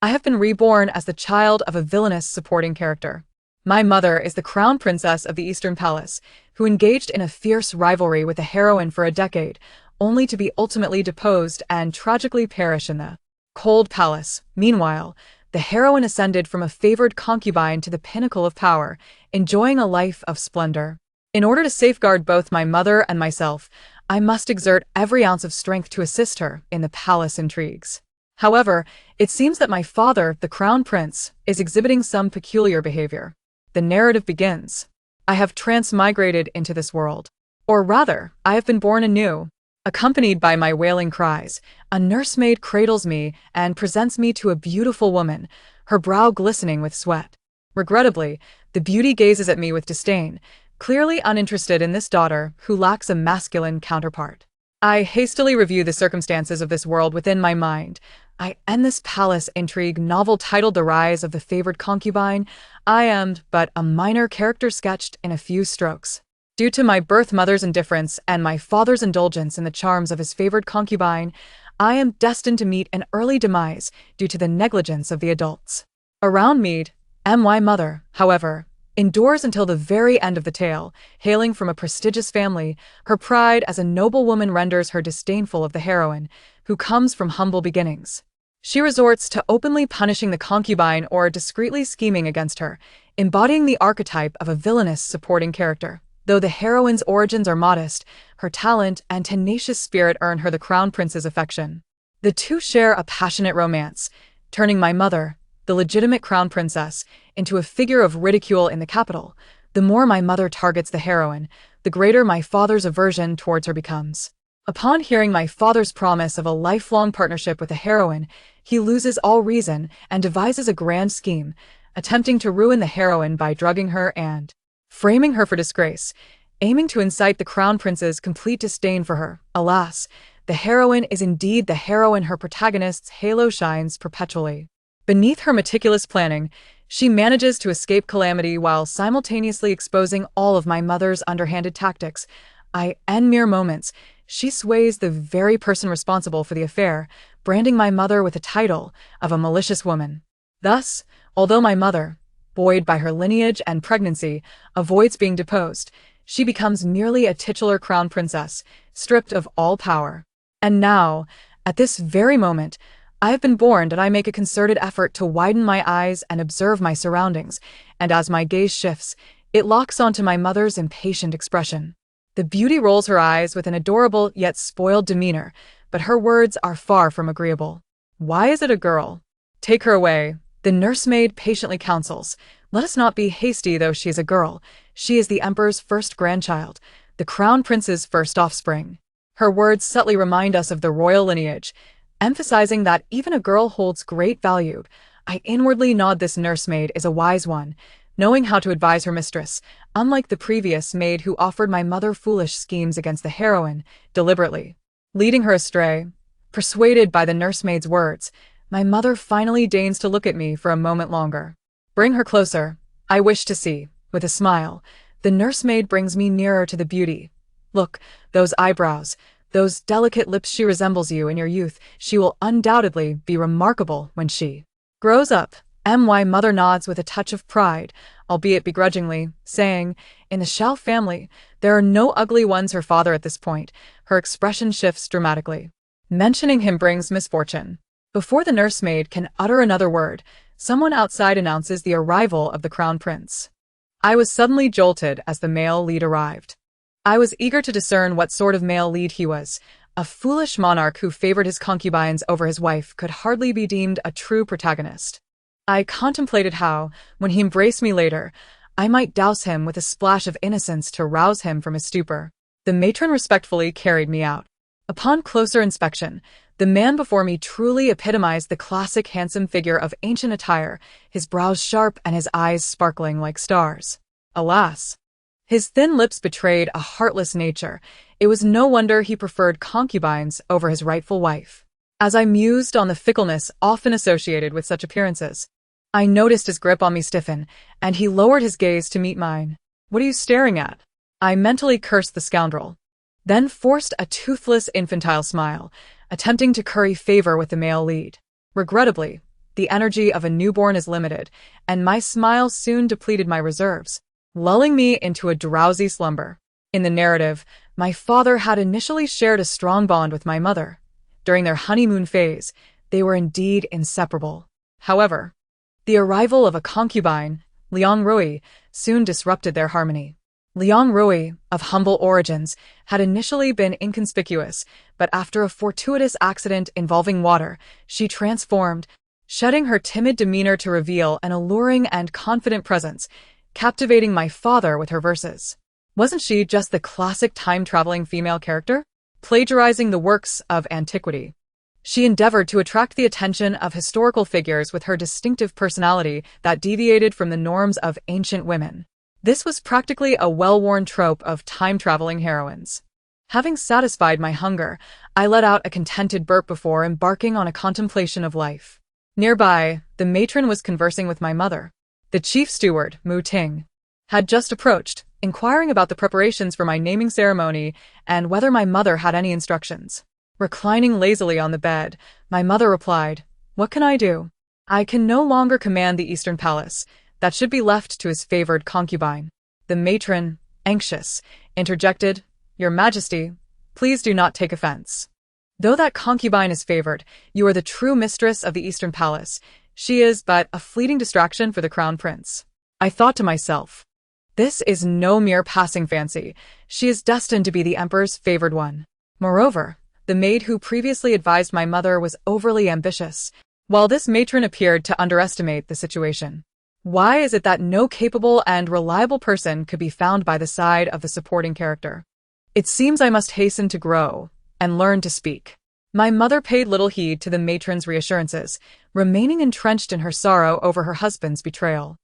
I have been reborn as the child of a villainous supporting character. My mother is the crown princess of the Eastern Palace, who engaged in a fierce rivalry with the heroine for a decade, only to be ultimately deposed and tragically perish in the cold palace. Meanwhile, the heroine ascended from a favored concubine to the pinnacle of power, enjoying a life of splendor. In order to safeguard both my mother and myself, I must exert every ounce of strength to assist her in the palace intrigues. However, it seems that my father, the crown prince, is exhibiting some peculiar behavior. The narrative begins. I have transmigrated into this world. Or rather, I have been born anew. Accompanied by my wailing cries, a nursemaid cradles me and presents me to a beautiful woman, her brow glistening with sweat. Regrettably, the beauty gazes at me with disdain, clearly uninterested in this daughter who lacks a masculine counterpart. I hastily review the circumstances of this world within my mind. I end this palace intrigue novel titled The Rise of the Favored Concubine. I am but a minor character sketched in a few strokes. Due to my birth mother's indifference and my father's indulgence in the charms of his favored concubine, I am destined to meet an early demise due to the negligence of the adults. Around me, my mother, however, endures until the very end of the tale. Hailing from a prestigious family, her pride as a noble woman renders her disdainful of the heroine, who comes from humble beginnings. She resorts to openly punishing the concubine or discreetly scheming against her, embodying the archetype of a villainous supporting character. Though the heroine's origins are modest, her talent and tenacious spirit earn her the crown prince's affection. The two share a passionate romance, turning my mother, the legitimate crown princess, into a figure of ridicule in the capital. The more my mother targets the heroine, the greater my father's aversion towards her becomes. Upon hearing my father's promise of a lifelong partnership with the heroine, he loses all reason and devises a grand scheme, attempting to ruin the heroine by drugging her and framing her for disgrace, aiming to incite the crown prince's complete disdain for her. Alas, the heroine is indeed the heroine. Her protagonist's halo shines perpetually. Beneath her meticulous planning, she manages to escape calamity while simultaneously exposing all of my mother's underhanded tactics. In mere moments, she sways the very person responsible for the affair, branding my mother with the title of a malicious woman. Thus, although my mother, buoyed by her lineage and pregnancy, avoids being deposed, she becomes merely a titular crown princess, stripped of all power. And now, at this very moment, I have been born and I make a concerted effort to widen my eyes and observe my surroundings, and as my gaze shifts, it locks onto my mother's impatient expression. The beauty rolls her eyes with an adorable yet spoiled demeanor, but her words are far from agreeable. Why is it a girl? Take her away, the nursemaid patiently counsels. Let us not be hasty, though she is a girl. She is the emperor's first grandchild, the crown prince's first offspring. Her words subtly remind us of the royal lineage, emphasizing that even a girl holds great value. I inwardly nod. This nursemaid is a wise one, knowing how to advise her mistress, unlike the previous maid who offered my mother foolish schemes against the heroine, deliberately leading her astray. Persuaded by the nursemaid's words, my mother finally deigns to look at me for a moment longer. Bring her closer, I wish to see. With a smile, the nursemaid brings me nearer to the beauty. Look, those eyebrows, those delicate lips. She resembles you in your youth. She will undoubtedly be remarkable when she grows up. My mother nods with a touch of pride, albeit begrudgingly, saying, in the Shao family, there are no ugly ones. Her father at this point, her expression shifts dramatically. Mentioning him brings misfortune. Before the nursemaid can utter another word, someone outside announces the arrival of the crown prince. I was suddenly jolted as the male lead arrived. I was eager to discern what sort of male lead he was. A foolish monarch who favored his concubines over his wife could hardly be deemed a true protagonist. I contemplated how, when he embraced me later, I might douse him with a splash of innocence to rouse him from his stupor. The matron respectfully carried me out. Upon closer inspection, the man before me truly epitomized the classic handsome figure of ancient attire, his brows sharp and his eyes sparkling like stars. Alas! His thin lips betrayed a heartless nature. It was no wonder he preferred concubines over his rightful wife. As I mused on the fickleness often associated with such appearances, I noticed his grip on me stiffen, and he lowered his gaze to meet mine. What are you staring at? I mentally cursed the scoundrel, then forced a toothless infantile smile, attempting to curry favor with the male lead. Regrettably, The energy of a newborn is limited, and my smile soon depleted my reserves, lulling me into a drowsy slumber. In the narrative, my father had initially shared a strong bond with my mother. During their honeymoon phase, they were indeed inseparable. However, the arrival of a concubine, Liang Rui, soon disrupted their harmony. Liang Rui, of humble origins, had initially been inconspicuous, but after a fortuitous accident involving water, she transformed, shedding her timid demeanor to reveal an alluring and confident presence, captivating my father with her verses. Wasn't she just the classic time-traveling female character, plagiarizing the works of antiquity? She endeavored to attract the attention of historical figures with her distinctive personality that deviated from the norms of ancient women. This was practically a well-worn trope of time-traveling heroines. Having satisfied my hunger, I let out a contented burp before embarking on a contemplation of life. Nearby, the matron was conversing with my mother. The chief steward, Mu Ting, had just approached, inquiring about the preparations for my naming ceremony and whether my mother had any instructions. Reclining lazily on the bed, my mother replied, "What can I do? I can no longer command the Eastern Palace. That should be left to his favored concubine." The matron, anxious, interjected, "Your Majesty, please do not take offense. Though that concubine is favored, you are the true mistress of the Eastern Palace. She is but a fleeting distraction for the crown prince." I thought to myself, this is no mere passing fancy. She is destined to be the emperor's favored one. Moreover, the maid who previously advised my mother was overly ambitious, while this matron appeared to underestimate the situation. Why is it that no capable and reliable person could be found by the side of the supporting character? It seems I must hasten to grow and learn to speak. My mother paid little heed to the matron's reassurances, remaining entrenched in her sorrow over her husband's betrayal.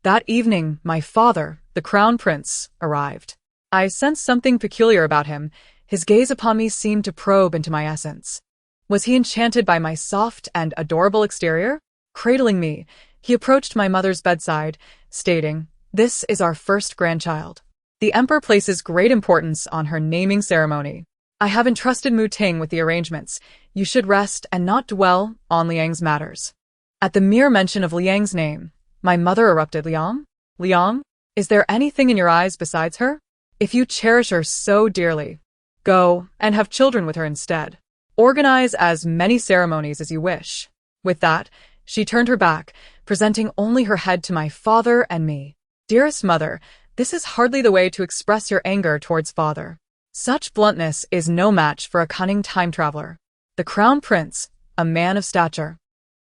That evening, my father, the crown prince, arrived. I sensed something peculiar about him. His gaze upon me seemed to probe into my essence. Was he enchanted by my soft and adorable exterior? Cradling me, he approached my mother's bedside, stating, "This is our first grandchild. The emperor places great importance on her naming ceremony. I have entrusted Mu Ting with the arrangements. You should rest and not dwell on Liang's matters." At the mere mention of Liang's name, my mother erupted. "Liang? Liang? Is there anything in your eyes besides her? If you cherish her so dearly, go and have children with her instead. Organize as many ceremonies as you wish." With that, she turned her back, presenting only her head to my father and me. "Dearest mother, this is hardly the way to express your anger towards father. Such bluntness is no match for a cunning time traveler." The crown prince, a man of stature,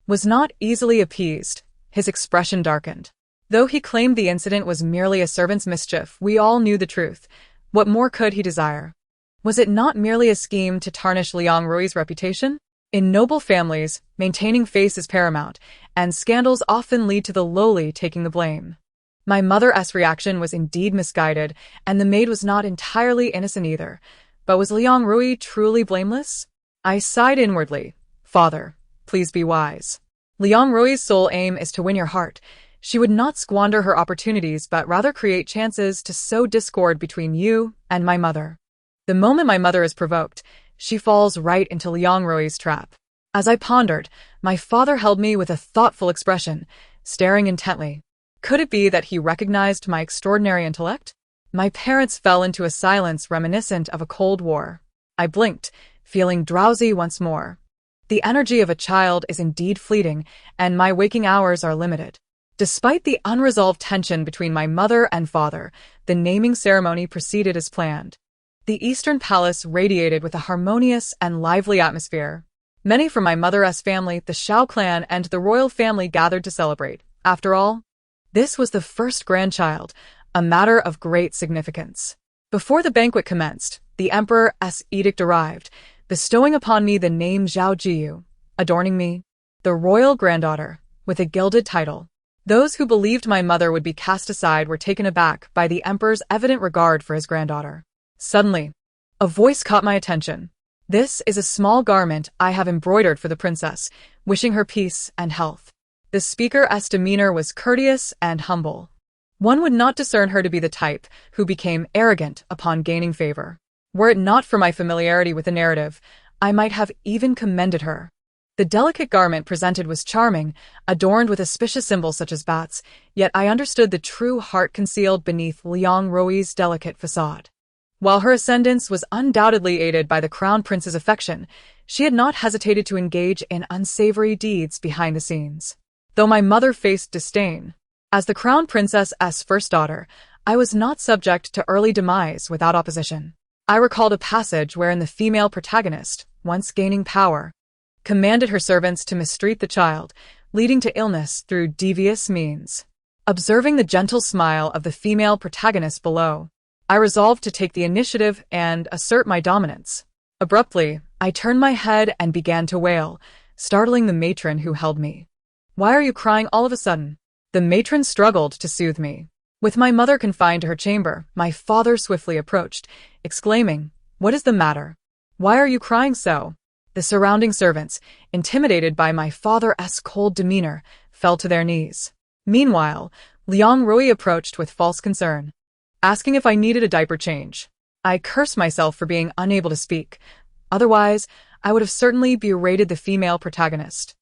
was not easily appeased. His expression darkened. Though he claimed the incident was merely a servant's mischief, we all knew the truth. What more could he desire? Was it not merely a scheme to tarnish Liang Rui's reputation? In noble families, maintaining face is paramount, and scandals often lead to the lowly taking the blame. My mother's reaction was indeed misguided, and the maid was not entirely innocent either. But was Liang Rui truly blameless? I sighed inwardly. "Father, please be wise. Liang Rui's sole aim is to win your heart. She would not squander her opportunities, but rather create chances to sow discord between you and my mother. The moment my mother is provoked, she falls right into Liang Rui's trap." As I pondered, my father held me with a thoughtful expression, staring intently. Could it be that he recognized my extraordinary intellect? My parents fell into a silence reminiscent of a Cold War. I blinked, feeling drowsy once more. The energy of a child is indeed fleeting, and my waking hours are limited. Despite the unresolved tension between my mother and father, the naming ceremony proceeded as planned. The Eastern Palace radiated with a harmonious and lively atmosphere. Many from my mother's family, the Shao clan, and the royal family gathered to celebrate. After all, this was the first grandchild, a matter of great significance. Before the banquet commenced, the emperor's edict arrived, bestowing upon me the name Zhao Jiyu, adorning me, the royal granddaughter, with a gilded title. Those who believed my mother would be cast aside were taken aback by the emperor's evident regard for his granddaughter. Suddenly, a voice caught my attention. "This is a small garment I have embroidered for the princess, wishing her peace and health." The speaker's demeanor was courteous and humble. One would not discern her to be the type who became arrogant upon gaining favor. Were it not for my familiarity with the narrative, I might have even commended her. The delicate garment presented was charming, adorned with auspicious symbols such as bats, yet I understood the true heart concealed beneath Liang Rui's delicate facade. While her ascendance was undoubtedly aided by the crown prince's affection, she had not hesitated to engage in unsavory deeds behind the scenes. Though my mother faced disdain, as the crown princess's first daughter, I was not subject to early demise without opposition. I recalled a passage wherein the female protagonist, once gaining power, commanded her servants to mistreat the child, leading to illness through devious means. Observing the gentle smile of the female protagonist below, I resolved to take the initiative and assert my dominance. Abruptly, I turned my head and began to wail, startling the matron who held me. "Why are you crying all of a sudden?" The matron struggled to soothe me. With my mother confined to her chamber, my father swiftly approached, exclaiming, "What is the matter? Why are you crying so?" The surrounding servants, intimidated by my father's cold demeanor, fell to their knees. Meanwhile, Liang Rui approached with false concern, asking if I needed a diaper change. I cursed myself for being unable to speak. Otherwise, I would have certainly berated the female protagonist.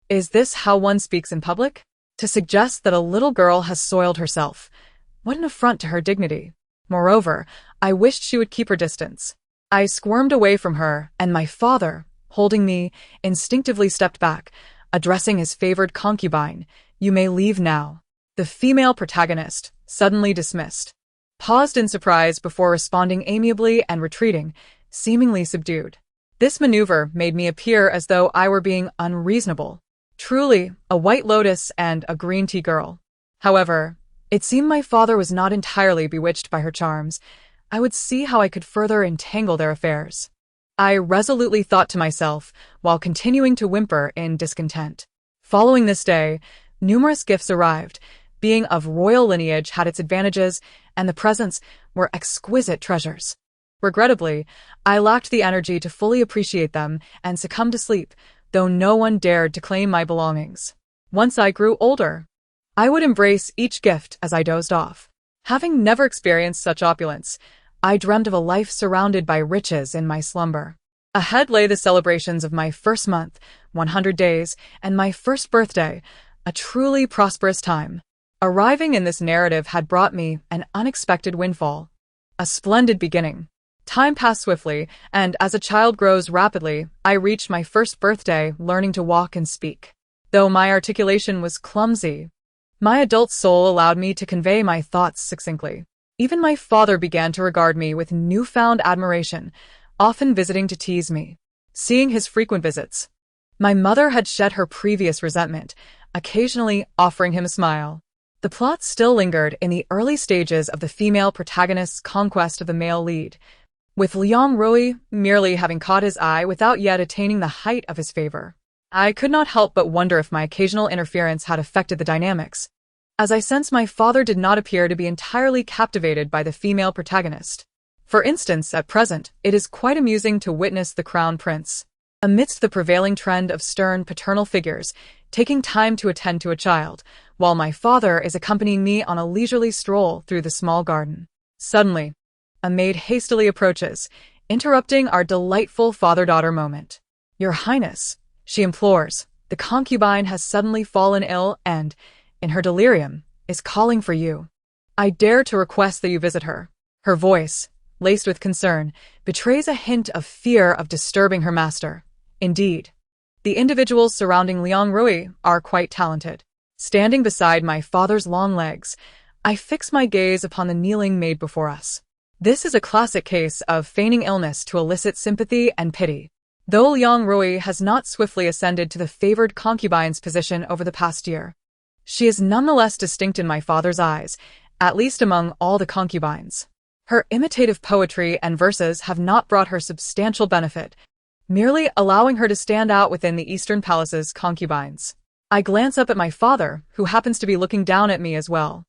Is this how one speaks in public? To suggest that a little girl has soiled herself. What an affront to her dignity. Moreover, I wished she would keep her distance. I squirmed away from her, and my father, holding me, instinctively stepped back, addressing his favored concubine, "You may leave now." The female protagonist, suddenly dismissed, paused in surprise before responding amiably and retreating, seemingly subdued. This maneuver made me appear as though I were being unreasonable. Truly, a white lotus and a green tea girl. However, it seemed my father was not entirely bewitched by her charms. I would see how I could further entangle their affairs. I resolutely thought to myself, while continuing to whimper in discontent. Following this day, numerous gifts arrived. Being of royal lineage had its advantages, and the presents were exquisite treasures. Regrettably, I lacked the energy to fully appreciate them and succumbed to sleep, though no one dared to claim my belongings. Once I grew older, I would embrace each gift as I dozed off. Having never experienced such opulence, I dreamt of a life surrounded by riches in my slumber. Ahead lay the celebrations of my first month, 100 days, and my first birthday, a truly prosperous time. Arriving in this narrative had brought me an unexpected windfall. A splendid beginning. Time passed swiftly, and as a child grows rapidly, I reached my first birthday learning to walk and speak. Though my articulation was clumsy, my adult soul allowed me to convey my thoughts succinctly. Even my father began to regard me with newfound admiration, often visiting to tease me. Seeing his frequent visits, my mother had shed her previous resentment, occasionally offering him a smile. The plot still lingered in the early stages of the female protagonist's conquest of the male lead, with Liang Rui merely having caught his eye without yet attaining the height of his favor. I could not help but wonder if my occasional interference had affected the dynamics, as I sensed my father did not appear to be entirely captivated by the female protagonist. For instance, at present, it is quite amusing to witness the crown prince, amidst the prevailing trend of stern paternal figures, taking time to attend to a child, while my father is accompanying me on a leisurely stroll through the small garden. Suddenly, a maid hastily approaches, interrupting our delightful father-daughter moment. "Your Highness," she implores, "the concubine has suddenly fallen ill and, in her delirium, is calling for you. I dare to request that you visit her." Her voice, laced with concern, betrays a hint of fear of disturbing her master. Indeed, the individuals surrounding Liang Rui are quite talented. Standing beside my father's long legs, I fix my gaze upon the kneeling maid before us. This is a classic case of feigning illness to elicit sympathy and pity. Though Liang Rui has not swiftly ascended to the favored concubine's position over the past year, she is nonetheless distinct in my father's eyes, at least among all the concubines. Her imitative poetry and verses have not brought her substantial benefit, merely allowing her to stand out within the Eastern Palace's concubines. I glance up at my father, who happens to be looking down at me as well.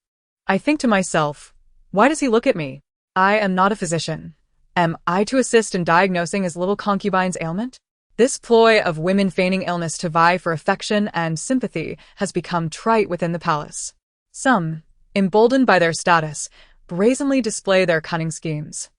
I think to myself, why does he look at me? I am not a physician. Am I to assist in diagnosing his little concubine's ailment? This ploy of women feigning illness to vie for affection and sympathy has become trite within the palace. Some, emboldened by their status, brazenly display their cunning schemes.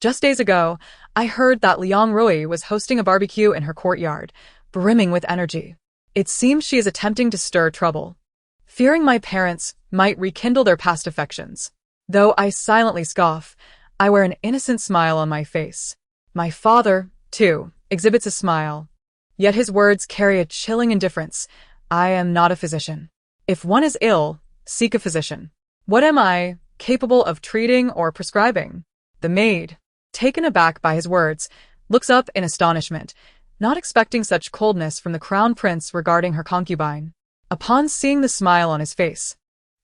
Just days ago, I heard that Liang Rui was hosting a barbecue in her courtyard, brimming with energy. It seems she is attempting to stir trouble, fearing my parents might rekindle their past affections. Though I silently scoff, I wear an innocent smile on my face. My father, too, exhibits a smile, yet his words carry a chilling indifference. I am not a physician. If one is ill, seek a physician. What am I capable of treating or prescribing? The maid, taken aback by his words, looks up in astonishment, not expecting such coldness from the crown prince regarding her concubine. Upon seeing the smile on his face,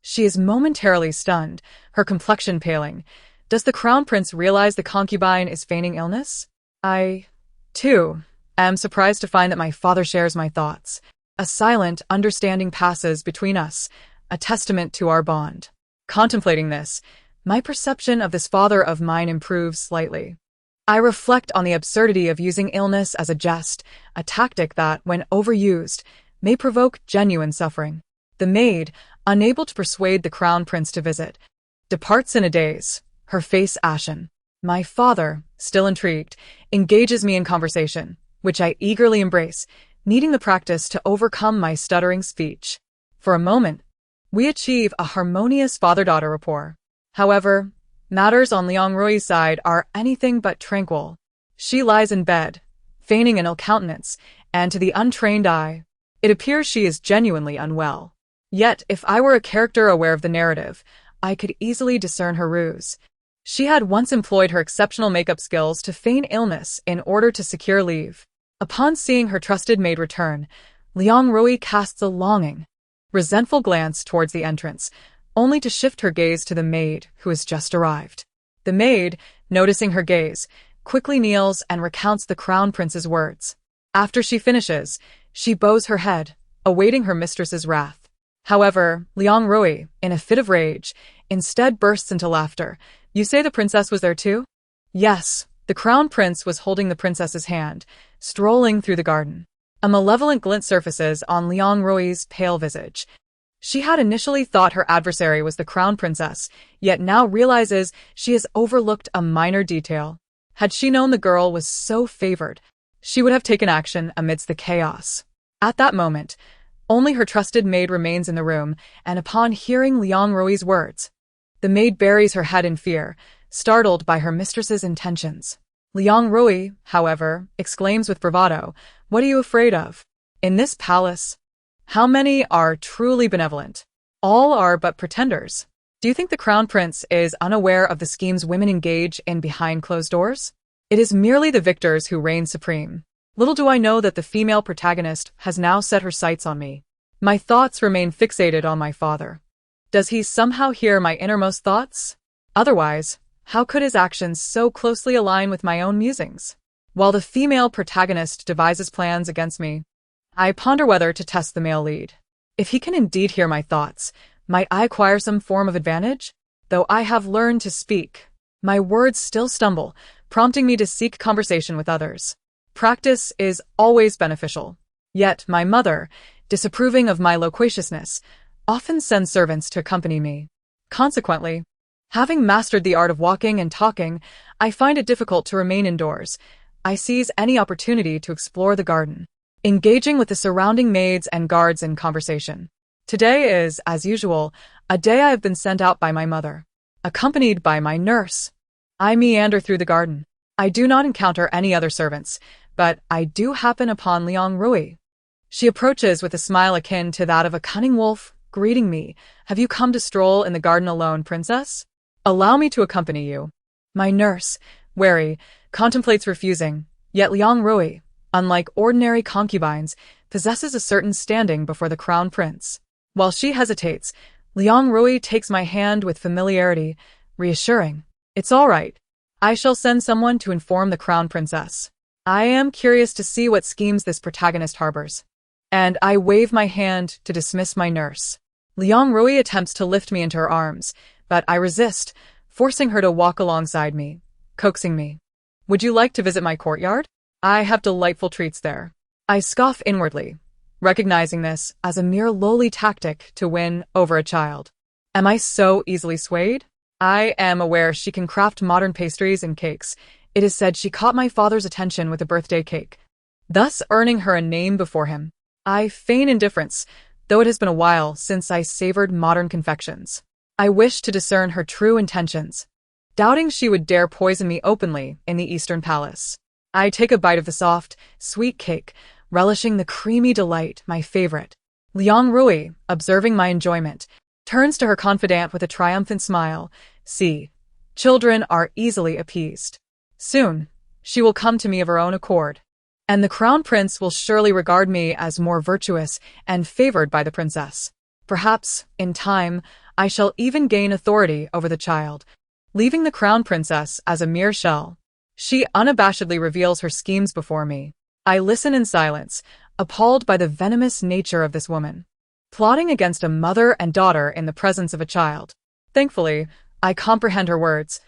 she is momentarily stunned, her complexion paling. Does the crown prince realize the concubine is feigning illness? I, too, am surprised to find that my father shares my thoughts. A silent understanding passes between us, a testament to our bond. Contemplating this, my perception of this father of mine improves slightly. I reflect on the absurdity of using illness as a jest, a tactic that, when overused, may provoke genuine suffering. The maid, unable to persuade the crown prince to visit, departs in a daze, her face ashen. My father, still intrigued, engages me in conversation, which I eagerly embrace, needing the practice to overcome my stuttering speech. For a moment, we achieve a harmonious father-daughter rapport. However, matters on Liang Rui's side are anything but tranquil. She lies in bed, feigning an ill countenance, and to the untrained eye, it appears she is genuinely unwell. Yet, if I were a character aware of the narrative, I could easily discern her ruse. She had once employed her exceptional makeup skills to feign illness in order to secure leave. Upon seeing her trusted maid return, Liang Rui casts a longing, resentful glance towards the entrance, only to shift her gaze to the maid who has just arrived. The maid, noticing her gaze, quickly kneels and recounts the crown prince's words. After she finishes, she bows her head, awaiting her mistress's wrath. However, Liang Rui, in a fit of rage, instead bursts into laughter. You say the princess was there too? Yes, the crown prince was holding the princess's hand, strolling through the garden. A malevolent glint surfaces on Liang Rui's pale visage. She had initially thought her adversary was the crown princess, yet now realizes she has overlooked a minor detail. Had she known the girl was so favored, she would have taken action amidst the chaos. At that moment, only her trusted maid remains in the room, and upon hearing Liang Rui's words, the maid buries her head in fear, startled by her mistress's intentions. Liang Rui, however, exclaims with bravado, "What are you afraid of? In this palace, how many are truly benevolent? All are but pretenders. Do you think the crown prince is unaware of the schemes women engage in behind closed doors? It is merely the victors who reign supreme. Little do I know that the female protagonist has now set her sights on me. My thoughts remain fixated on my father. Does he somehow hear my innermost thoughts? Otherwise, how could his actions so closely align with my own musings? While the female protagonist devises plans against me, I ponder whether to test the male lead. If he can indeed hear my thoughts, might I acquire some form of advantage? Though I have learned to speak, my words still stumble, prompting me to seek conversation with others. Practice is always beneficial. Yet my mother, disapproving of my loquaciousness, often sends servants to accompany me. Consequently, having mastered the art of walking and talking, I find it difficult to remain indoors. I seize any opportunity to explore the garden, engaging with the surrounding maids and guards in conversation. Today is, as usual, a day I have been sent out by my mother, accompanied by my nurse. I meander through the garden. I do not encounter any other servants, but I do happen upon Liang Rui. She approaches with a smile akin to that of a cunning wolf, greeting me. Have you come to stroll in the garden alone, princess? Allow me to accompany you. My nurse, wary, contemplates refusing, yet Liang Rui, unlike ordinary concubines, possesses a certain standing before the crown prince. While she hesitates, Liang Rui takes my hand with familiarity, reassuring. It's all right. I shall send someone to inform the crown princess. I am curious to see what schemes this protagonist harbors. And I wave my hand to dismiss my nurse. Liang Rui attempts to lift me into her arms, but I resist, forcing her to walk alongside me, coaxing me. Would you like to visit my courtyard? I have delightful treats there. I scoff inwardly, recognizing this as a mere lowly tactic to win over a child. Am I so easily swayed? I am aware she can craft modern pastries and cakes. It is said she caught my father's attention with a birthday cake. thus earning her a name before him. I feign indifference, though it has been a while since I savored modern confections. I wish to discern her true intentions, doubting she would dare poison me openly in the Eastern Palace. I take a bite of the soft, sweet cake, relishing the creamy delight, my favorite. Liang Rui, observing my enjoyment, turns to her confidant with a triumphant smile. See, children are easily appeased. Soon, she will come to me of her own accord, and the crown prince will surely regard me as more virtuous and favored by the princess. Perhaps, in time, I shall even gain authority over the child, leaving the crown princess as a mere shell. She unabashedly reveals her schemes before me. I listen in silence, appalled by the venomous nature of this woman, plotting against a mother and daughter in the presence of a child. Thankfully, I comprehend her words.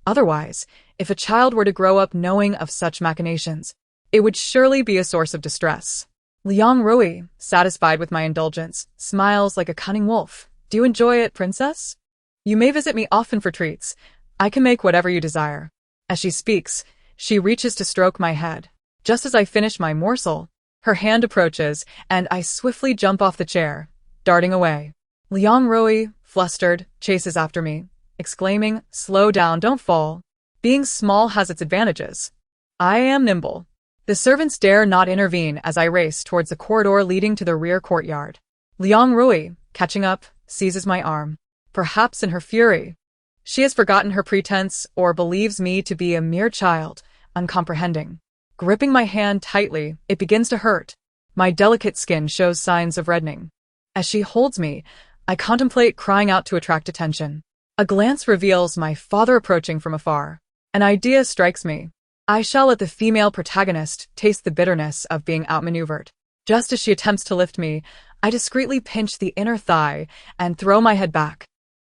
Otherwise, if a child were to grow up knowing of such machinations, it would surely be a source of distress. Liang Rui, satisfied with my indulgence, smiles like a cunning wolf. Do you enjoy it, princess? You may visit me often for treats. I can make whatever you desire. As she speaks, she reaches to stroke my head. Just as I finish my morsel, her hand approaches, and I swiftly jump off the chair, darting away. Liang Rui, flustered, chases after me, exclaiming, "Slow down, don't fall. Being small has its advantages." I am nimble. The servants dare not intervene as I race towards the corridor leading to the rear courtyard. Liang Rui, catching up, seizes my arm. Perhaps in her fury, she has forgotten her pretense or believes me to be a mere child, uncomprehending. Gripping my hand tightly, it begins to hurt. My delicate skin shows signs of reddening. As she holds me, I contemplate crying out to attract attention. A glance reveals my father approaching from afar. An idea strikes me. I shall let the female protagonist taste the bitterness of being outmaneuvered. Just as she attempts to lift me, I discreetly pinch the inner thigh and throw my head back,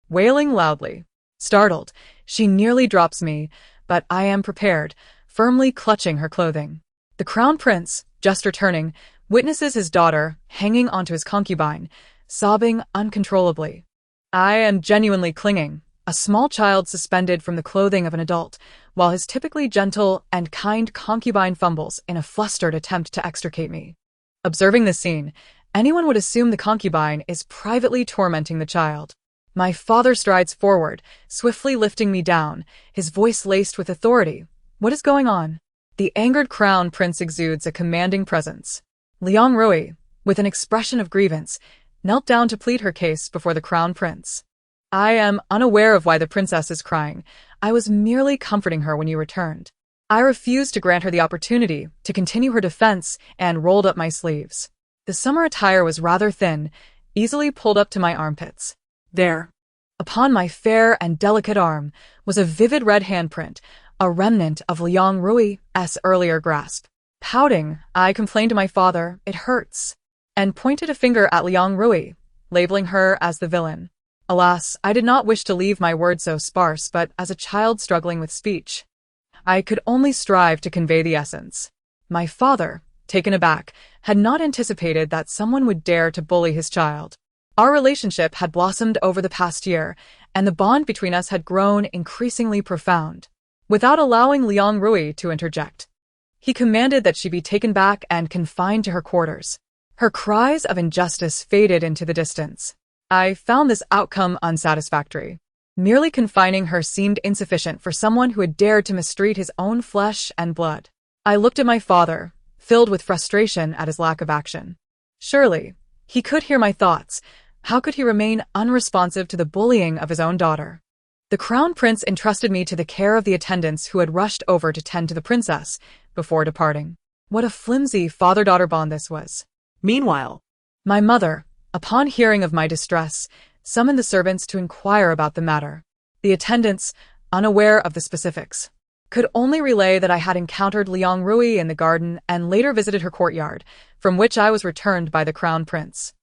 wailing loudly. Startled, she nearly drops me, but I am prepared, firmly clutching her clothing. The crown prince, just returning, witnesses his daughter hanging onto his concubine, sobbing uncontrollably. I am genuinely clinging, a small child suspended from the clothing of an adult, while his typically gentle and kind concubine fumbles in a flustered attempt to extricate me. Observing this scene, anyone would assume the concubine is privately tormenting the child. My father strides forward, swiftly lifting me down, his voice laced with authority. What is going on? The angered crown prince exudes a commanding presence. Liang Rui, with an expression of grievance, knelt down to plead her case before the crown prince. I am unaware of why the princess is crying. I was merely comforting her when you returned. I refused to grant her the opportunity to continue her defense and rolled up my sleeves. The summer attire was rather thin, easily pulled up to my armpits. There, upon my fair and delicate arm, was a vivid red handprint, a remnant of Liang Rui's earlier grasp. Pouting, I complained to my father, "It hurts," and pointed a finger at Liang Rui, labeling her as the villain. Alas, I did not wish to leave my words so sparse, but as a child struggling with speech, I could only strive to convey the essence. My father, taken aback, had not anticipated that someone would dare to bully his child. Our relationship had blossomed over the past year, and the bond between us had grown increasingly profound. Without allowing Liang Rui to interject, he commanded that she be taken back and confined to her quarters. Her cries of injustice faded into the distance. I found this outcome unsatisfactory. Merely confining her seemed insufficient for someone who had dared to mistreat his own flesh and blood. I looked at my father, filled with frustration at his lack of action. Surely, he could hear my thoughts. How could he remain unresponsive to the bullying of his own daughter? The crown prince entrusted me to the care of the attendants who had rushed over to tend to the princess before departing. What a flimsy father-daughter bond this was. Meanwhile, My mother, upon hearing of my distress, summoned the servants to inquire about the matter. The attendants, unaware of the specifics, could only relay that I had encountered Liang Rui in the garden and later visited her courtyard, from which I was returned by the crown prince.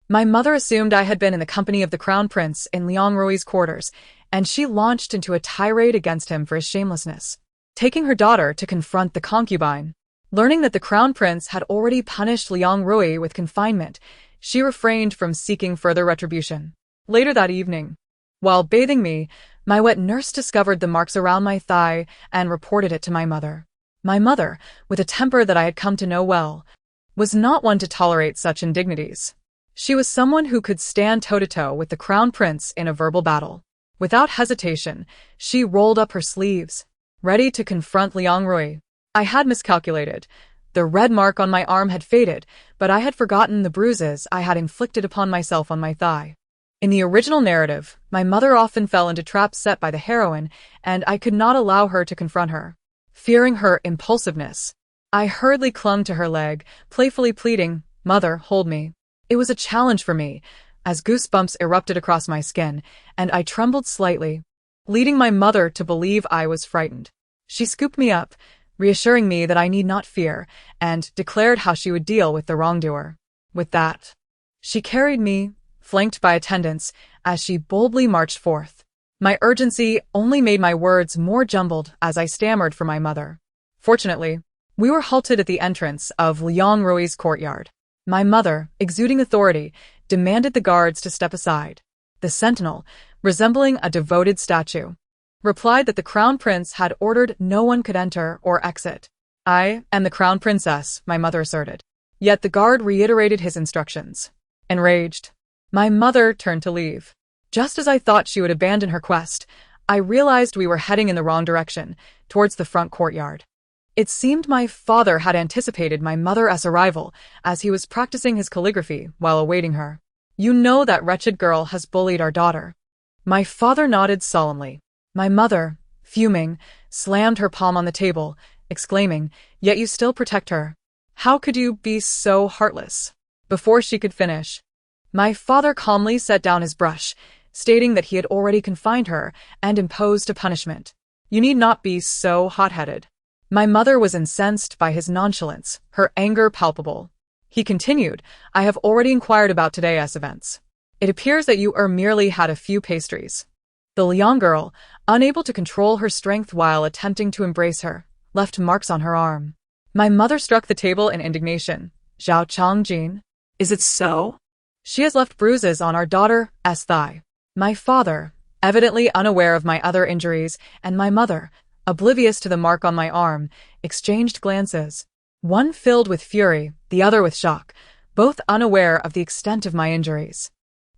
My mother assumed I had been in the company of the crown prince in Liang Rui's quarters, and she launched into a tirade against him for his shamelessness, taking her daughter to confront the concubine. Learning that the crown prince had already punished Liang Rui with confinement, she refrained from seeking further retribution. Later that evening, while bathing me, my wet nurse discovered the marks around my thigh and reported it to my mother. My mother, with a temper that I had come to know well, was not one to tolerate such indignities. She was someone who could stand toe-to-toe with the crown prince in a verbal battle. Without hesitation, she rolled up her sleeves, ready to confront Liang Rui. I had miscalculated. The red mark on my arm had faded, but I had forgotten the bruises I had inflicted upon myself on my thigh. In the original narrative, my mother often fell into traps set by the heroine, and I could not allow her to confront her. Fearing her impulsiveness, I hurriedly clung to her leg, playfully pleading, "Mother, hold me." It was a challenge for me, as goosebumps erupted across my skin, and I trembled slightly, leading my mother to believe I was frightened. She scooped me up, reassuring me that I need not fear, and declared how she would deal with the wrongdoer. With that, she carried me, flanked by attendants, as she boldly marched forth. My urgency only made my words more jumbled as I stammered for my mother. Fortunately, we were halted at the entrance of Liang Rui's courtyard. My mother, exuding authority, demanded the guards to step aside. The sentinel, resembling a devoted statue, replied that the crown prince had ordered no one could enter or exit. "I am the crown princess," my mother asserted. Yet the guard reiterated his instructions. Enraged, my mother turned to leave. Just as I thought she would abandon her quest, I realized we were heading in the wrong direction, towards the front courtyard. It seemed my father had anticipated my mother's arrival, as he was practicing his calligraphy while awaiting her. "You know that wretched girl has bullied our daughter." My father nodded solemnly. My mother, fuming, slammed her palm on the table, exclaiming, "Yet you still protect her. How could you be so heartless?" Before she could finish, my father calmly set down his brush, stating that he had already confined her and imposed a punishment. "You need not be so hot-headed." My mother was incensed by his nonchalance, her anger palpable. He continued, "I have already inquired about today's events. It appears that you merely had a few pastries." The Liang girl, unable to control her strength while attempting to embrace her, left marks on her arm. My mother struck the table in indignation. "Zhao Changjin, is it so? She has left bruises on our daughter's thigh." My father, evidently unaware of my other injuries, and my mother, oblivious to the mark on my arm, exchanged glances. One filled with fury, the other with shock, both unaware of the extent of my injuries.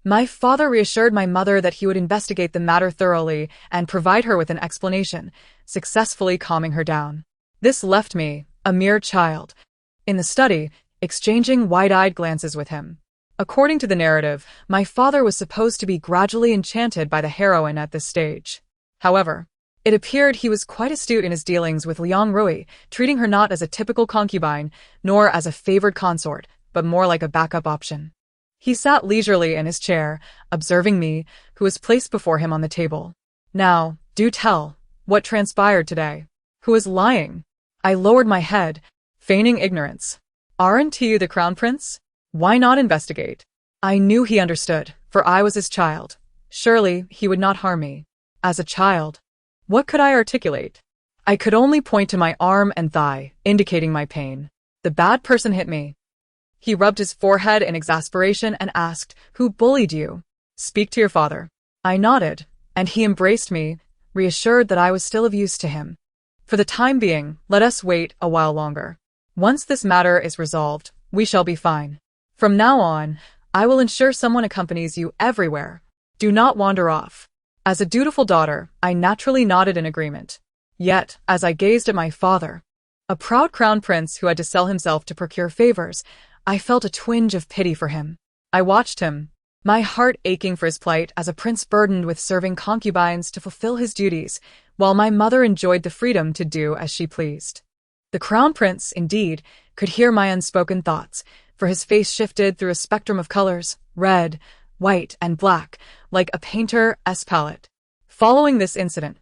My father reassured my mother that he would investigate the matter thoroughly and provide her with an explanation, successfully calming her down. This left me, a mere child, in the study, exchanging wide-eyed glances with him. According to the narrative, my father was supposed to be gradually enchanted by the heroine at this stage. However, it appeared he was quite astute in his dealings with Liang Rui, treating her not as a typical concubine, nor as a favored consort, but more like a backup option. He sat leisurely in his chair, observing me, who was placed before him on the table. "Now, do tell, what transpired today? Who is lying?" I lowered my head, feigning ignorance. "Aren't you the crown prince? Why not investigate?" I knew he understood, for I was his child. Surely, he would not harm me. As a child, what could I articulate? I could only point to my arm and thigh, indicating my pain. "The bad person hit me." He rubbed his forehead in exasperation and asked, "Who bullied you? Speak to your father." I nodded, and he embraced me, reassured that I was still of use to him. "For the time being, let us wait a while longer. Once this matter is resolved, we shall be fine. From now on, I will ensure someone accompanies you everywhere. Do not wander off." As a dutiful daughter, I naturally nodded in agreement. Yet, as I gazed at my father, a proud crown prince who had to sell himself to procure favors, I felt a twinge of pity for him. I watched him, my heart aching for his plight as a prince burdened with serving concubines to fulfill his duties, while my mother enjoyed the freedom to do as she pleased. The crown prince, indeed, could hear my unspoken thoughts, for his face shifted through a spectrum of colors, red, white, and black, like a painter's palette. Following this incident,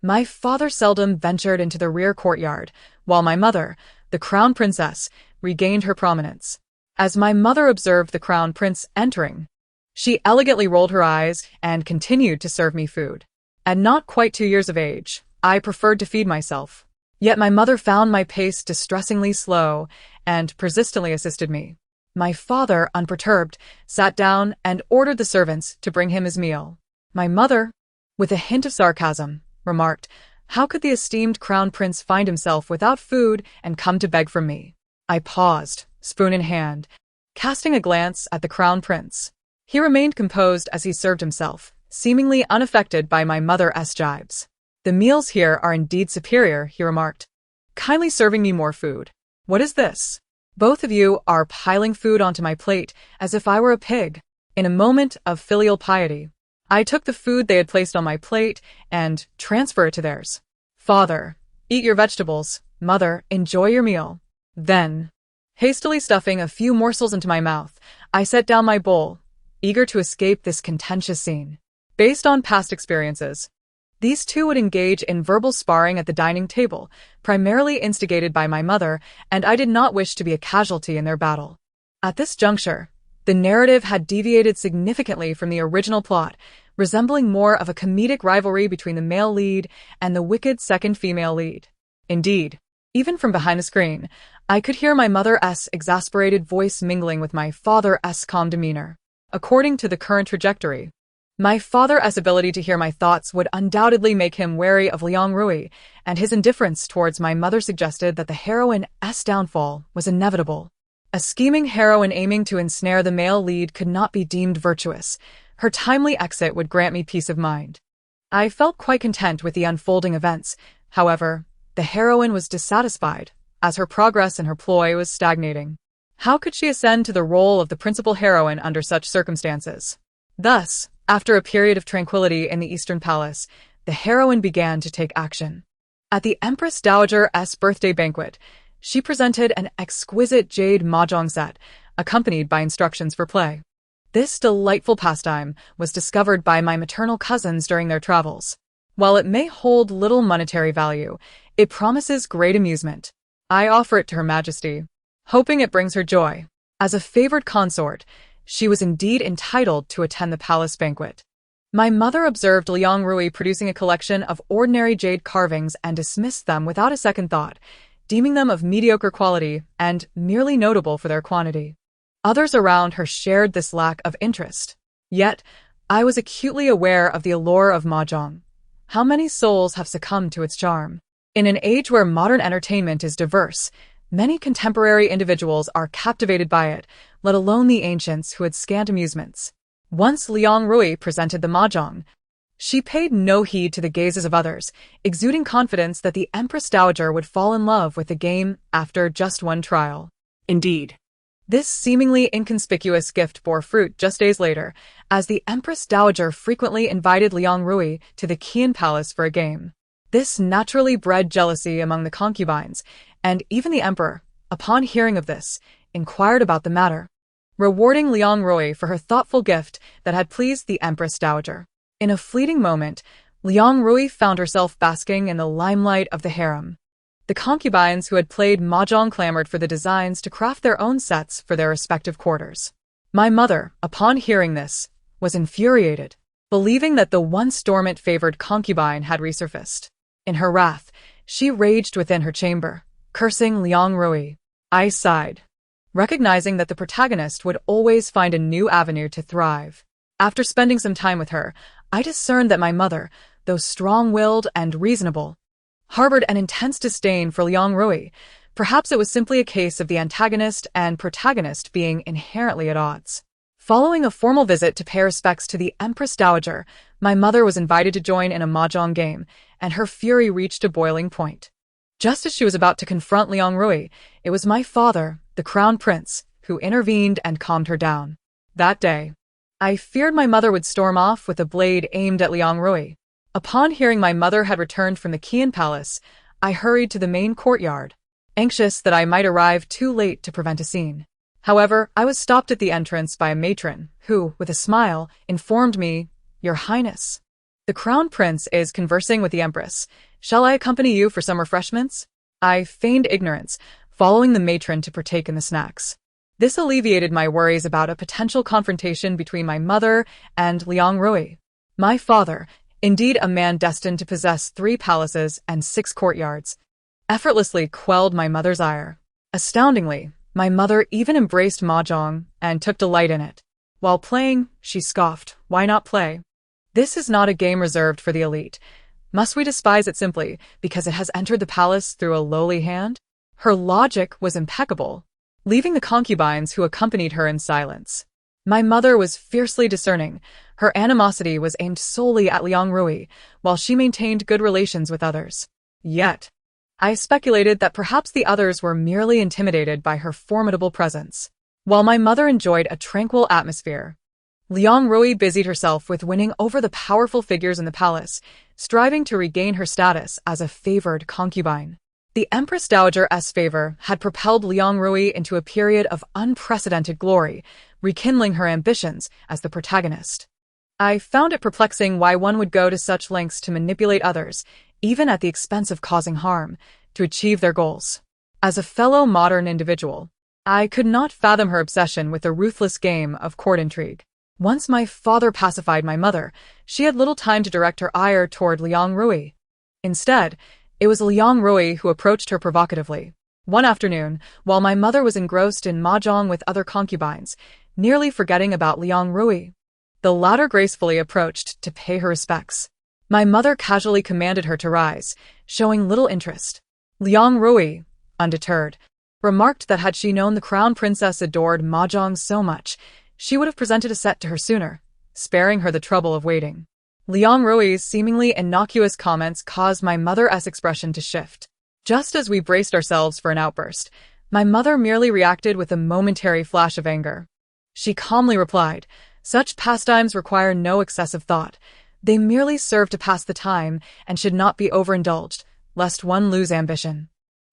my father seldom ventured into the rear courtyard, while my mother, the crown princess, regained her prominence. As my mother observed the crown prince entering, she elegantly rolled her eyes and continued to serve me food. At not quite 2 years of age, I preferred to feed myself. Yet my mother found my pace distressingly slow and persistently assisted me. My father, unperturbed, sat down and ordered the servants to bring him his meal. My mother, with a hint of sarcasm, remarked, How could the esteemed crown prince find himself without food and come to beg from me? I paused, spoon in hand, casting a glance at the crown prince. He remained composed as he served himself, seemingly unaffected by my mother's jibes. "The meals here are indeed superior," he remarked, kindly serving me more food. "What is this? Both of you are piling food onto my plate as if I were a pig." In a moment of filial piety, I took the food they had placed on my plate and transferred it to theirs. "Father, eat your vegetables. Mother, enjoy your meal." Then, hastily stuffing a few morsels into my mouth, I set down my bowl, eager to escape this contentious scene. Based on past experiences, these two would engage in verbal sparring at the dining table, primarily instigated by my mother, and I did not wish to be a casualty in their battle. At this juncture, the narrative had deviated significantly from the original plot, resembling more of a comedic rivalry between the male lead and the wicked second female lead. Indeed, even from behind the screen, I could hear my mother's exasperated voice mingling with my father's calm demeanor. According to the current trajectory, my father's ability to hear my thoughts would undoubtedly make him wary of Liang Rui, and his indifference towards my mother suggested that the heroine's downfall was inevitable. A scheming heroine aiming to ensnare the male lead could not be deemed virtuous. Her timely exit would grant me peace of mind. I felt quite content with the unfolding events. However, the heroine was dissatisfied, as her progress in her ploy was stagnating. How could she ascend to the role of the principal heroine under such circumstances? Thus, after a period of tranquility in the Eastern Palace, the heroine began to take action. At the Empress Dowager's birthday banquet, she presented an exquisite jade mahjong set, accompanied by instructions for play. This delightful pastime was discovered by my maternal cousins during their travels. While it may hold little monetary value, it promises great amusement. I offer it to Her Majesty, hoping it brings her joy. As a favored consort, she was indeed entitled to attend the palace banquet. My mother observed Liang Rui producing a collection of ordinary jade carvings and dismissed them without a second thought, deeming them of mediocre quality and merely notable for their quantity. Others around her shared this lack of interest. Yet, I was acutely aware of the allure of mahjong. How many souls have succumbed to its charm? In an age where modern entertainment is diverse, many contemporary individuals are captivated by it, let alone the ancients who had scant amusements. Once Liang Rui presented the mahjong, she paid no heed to the gazes of others, exuding confidence that the Empress Dowager would fall in love with the game after just one trial. Indeed, this seemingly inconspicuous gift bore fruit just days later, as the Empress Dowager frequently invited Liang Rui to the Qian Palace for a game. This naturally bred jealousy among the concubines, and even the emperor, upon hearing of this, inquired about the matter, rewarding Liang Rui for her thoughtful gift that had pleased the Empress Dowager. In a fleeting moment, Liang Rui found herself basking in the limelight of the harem. The concubines who had played mahjong clamored for the designs to craft their own sets for their respective quarters. My mother, upon hearing this, was infuriated, believing that the once dormant favored concubine had resurfaced. In her wrath, she raged within her chamber, cursing Liang Rui. I sighed, recognizing that the protagonist would always find a new avenue to thrive. After spending some time with her, I discerned that my mother, though strong-willed and reasonable, harbored an intense disdain for Liang Rui. Perhaps it was simply a case of the antagonist and protagonist being inherently at odds. Following a formal visit to pay respects to the Empress Dowager, my mother was invited to join in a mahjong game, and her fury reached a boiling point. Just as she was about to confront Liang Rui, it was my father, the crown prince, who intervened and calmed her down. That day, I feared my mother would storm off with a blade aimed at Liang Rui. Upon hearing my mother had returned from the Qian Palace, I hurried to the main courtyard, anxious that I might arrive too late to prevent a scene. However, I was stopped at the entrance by a matron, who, with a smile, informed me, "Your Highness, the Crown Prince is conversing with the Empress. Shall I accompany you for some refreshments?" I feigned ignorance, following the matron to partake in the snacks. This alleviated my worries about a potential confrontation between my mother and Liang Rui. My father, indeed a man destined to possess 3 palaces and 6 courtyards, effortlessly quelled my mother's ire. Astoundingly, my mother even embraced mahjong and took delight in it. While playing, she scoffed, "Why not play? This is not a game reserved for the elite. Must we despise it simply because it has entered the palace through a lowly hand? Her logic was impeccable, leaving the concubines who accompanied her in silence. My mother was fiercely discerning. Her animosity was aimed solely at Liang Rui, while she maintained good relations with others. Yet, I speculated that perhaps the others were merely intimidated by her formidable presence. While my mother enjoyed a tranquil atmosphere, Liang Rui busied herself with winning over the powerful figures in the palace, striving to regain her status as a favored concubine. The Empress Dowager's favor had propelled Liang Rui into a period of unprecedented glory, rekindling her ambitions as the protagonist. I found it perplexing why one would go to such lengths to manipulate others, even at the expense of causing harm, to achieve their goals. As a fellow modern individual, I could not fathom her obsession with the ruthless game of court intrigue. Once my father pacified my mother, she had little time to direct her ire toward Liang Rui. Instead, it was Liang Rui who approached her provocatively. One afternoon, while my mother was engrossed in mahjong with other concubines, nearly forgetting about Liang Rui, the latter gracefully approached to pay her respects. My mother casually commanded her to rise, showing little interest. Liang Rui, undeterred, remarked that had she known the crown princess adored mahjong so much, she would have presented a set to her sooner, sparing her the trouble of waiting. Liang Rui's seemingly innocuous comments caused my mother's expression to shift. Just as we braced ourselves for an outburst, my mother merely reacted with a momentary flash of anger. She calmly replied, "Such pastimes require no excessive thought. They merely serve to pass the time and should not be overindulged, lest one lose ambition."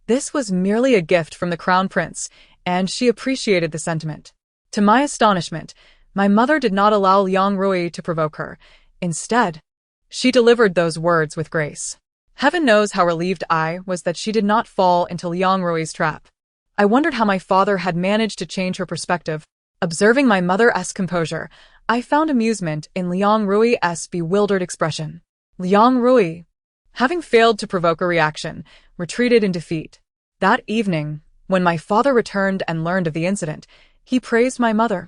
This was merely a gift from the crown prince, and she appreciated the sentiment. To my astonishment, my mother did not allow Liang Rui to provoke her. Instead, she delivered those words with grace. Heaven knows how relieved I was that she did not fall into Liang Rui's trap. I wondered how my father had managed to change her perspective. Observing my mother's composure, I found amusement in Liang Rui's bewildered expression. Liang Rui, having failed to provoke a reaction, retreated in defeat. That evening, when my father returned and learned of the incident, he praised my mother,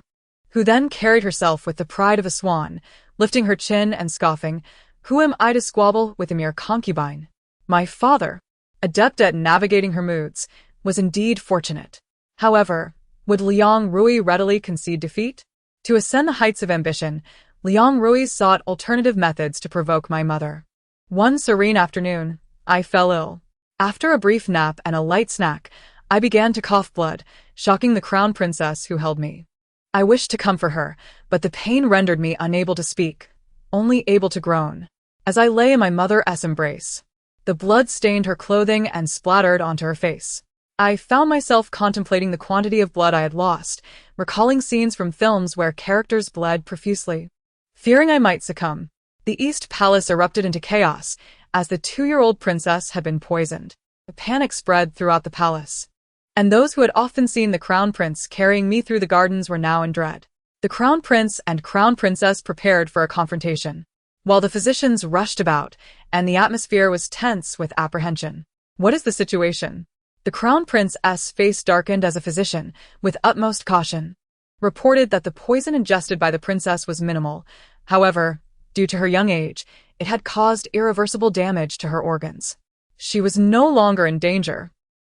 who then carried herself with the pride of a swan, lifting her chin and scoffing, "Who am I to squabble with a mere concubine?" My father, adept at navigating her moods, was indeed fortunate. However, would Liang Rui readily concede defeat? To ascend the heights of ambition, Liang Rui sought alternative methods to provoke my mother. One serene afternoon, I fell ill. After a brief nap and a light snack, I began to cough blood, shocking the crown princess who held me. I wished to comfort her, but the pain rendered me unable to speak, only able to groan. As I lay in my mother's embrace, the blood stained her clothing and splattered onto her face. I found myself contemplating the quantity of blood I had lost, recalling scenes from films where characters bled profusely. Fearing I might succumb, the East Palace erupted into chaos as the 2-year-old princess had been poisoned. The panic spread throughout the palace, and those who had often seen the crown prince carrying me through the gardens were now in dread. The crown prince and crown princess prepared for a confrontation, while the physicians rushed about, and the atmosphere was tense with apprehension. "What is the situation?" The crown prince's face darkened as a physician, with utmost caution, reported that the poison ingested by the princess was minimal. However, due to her young age, it had caused irreversible damage to her organs. She was no longer in danger,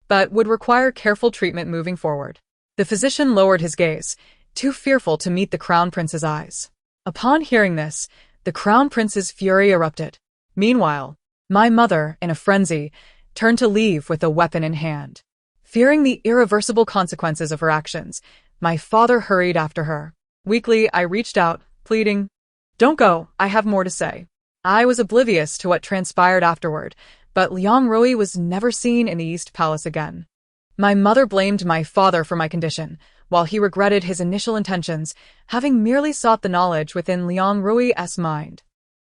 but would require careful treatment moving forward. The physician lowered his gaze, too fearful to meet the crown prince's eyes. Upon hearing this, the crown prince's fury erupted. Meanwhile, my mother, in a frenzy, turned to leave with a weapon in hand. Fearing the irreversible consequences of her actions, my father hurried after her. Weakly, I reached out, pleading, "Don't go, I have more to say." I was oblivious to what transpired afterward, but Liang Rui was never seen in the East Palace again. My mother blamed my father for my condition, while he regretted his initial intentions, having merely sought the knowledge within Liang Rui's mind,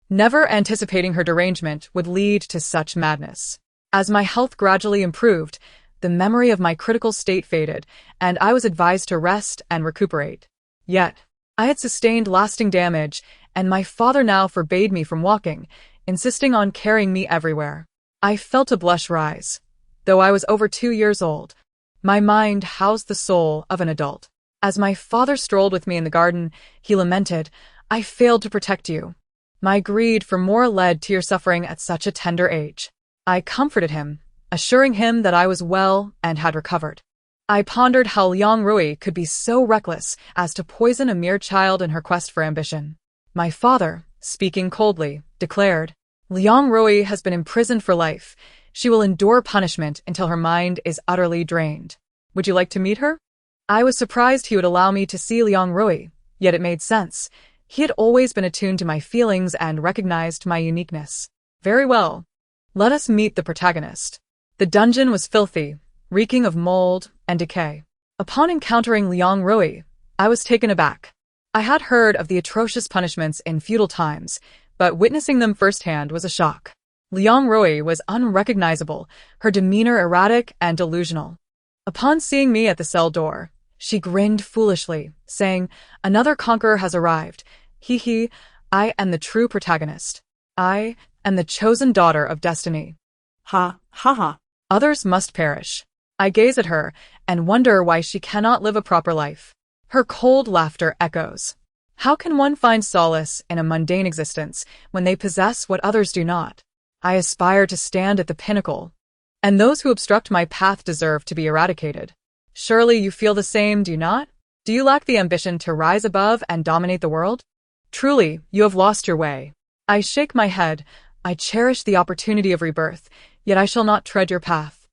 never anticipating her derangement would lead to such madness. As my health gradually improved, the memory of my critical state faded, and I was advised to rest and recuperate. Yet, I had sustained lasting damage, and my father now forbade me from walking, insisting on carrying me everywhere. I felt a blush rise. Though I was over 2 years old, my mind housed the soul of an adult. As my father strolled with me in the garden, he lamented, "I failed to protect you." My greed for more led to your suffering at such a tender age. I comforted him, assuring him that I was well and had recovered. I pondered how Liang Rui could be so reckless as to poison a mere child in her quest for ambition. My father, speaking coldly, declared, Liang Rui has been imprisoned for life. She will endure punishment until her mind is utterly drained. Would you like to meet her? I was surprised he would allow me to see Liang Rui, yet it made sense. He had always been attuned to my feelings and recognized my uniqueness. Very well. Let us meet the protagonist. The dungeon was filthy, reeking of mold and decay. Upon encountering Liang Rui, I was taken aback. I had heard of the atrocious punishments in feudal times, but witnessing them firsthand was a shock. Liang Rui was unrecognizable, her demeanor erratic and delusional. Upon seeing me at the cell door, she grinned foolishly, saying, Another conqueror has arrived. He, I am the true protagonist. I am the chosen daughter of destiny. Ha, ha, ha. Others must perish. I gaze at her and wonder why she cannot live a proper life. Her cold laughter echoes. How can one find solace in a mundane existence when they possess what others do not? I aspire to stand at the pinnacle, and those who obstruct my path deserve to be eradicated. Surely you feel the same, do you not? Do you lack the ambition to rise above and dominate the world? Truly, you have lost your way. I shake my head. I cherish the opportunity of rebirth, yet I shall not tread your path.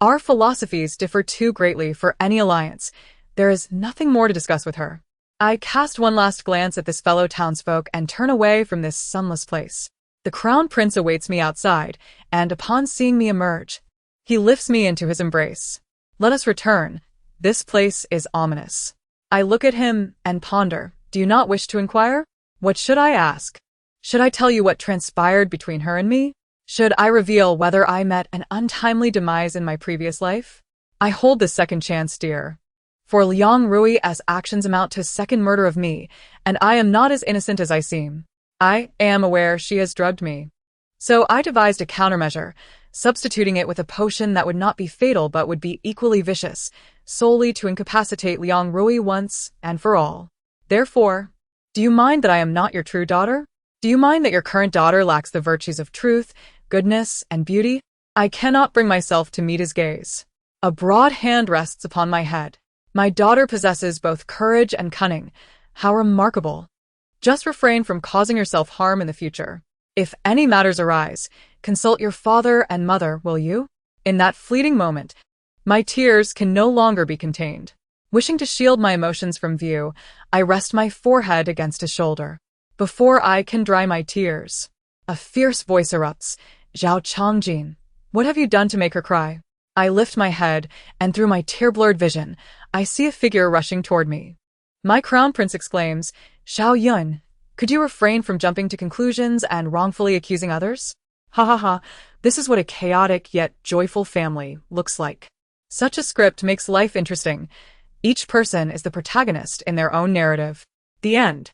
Our philosophies differ too greatly for any alliance. There is nothing more to discuss with her. I cast one last glance at this fellow townsfolk and turn away from this sunless place. The crown prince awaits me outside, and upon seeing me emerge, he lifts me into his embrace. Let us return. This place is ominous. I look at him and ponder. Do you not wish to inquire? What should I ask? Should I tell you what transpired between her and me? Should I reveal whether I met an untimely demise in my previous life? I hold the second chance dear. For Liang Rui's actions amount to second murder of me, and I am not as innocent as I seem. I am aware she has drugged me. So I devised a countermeasure, substituting it with a potion that would not be fatal but would be equally vicious, solely to incapacitate Liang Rui once and for all. Therefore, do you mind that I am not your true daughter? Do you mind that your current daughter lacks the virtues of truth, goodness, and beauty? I cannot bring myself to meet his gaze. A broad hand rests upon my head. My daughter possesses both courage and cunning. How remarkable. Just refrain from causing yourself harm in the future. If any matters arise, consult your father and mother, will you? In that fleeting moment, my tears can no longer be contained. Wishing to shield my emotions from view, I rest my forehead against his shoulder. Before I can dry my tears, a fierce voice erupts. Zhao Changjin, what have you done to make her cry? I lift my head, and through my tear-blurred vision, I see a figure rushing toward me. My crown prince exclaims, Xiao Yun, could you refrain from jumping to conclusions and wrongfully accusing others? Ha ha ha, this is what a chaotic yet joyful family looks like. Such a script makes life interesting. Each person is the protagonist in their own narrative. The end.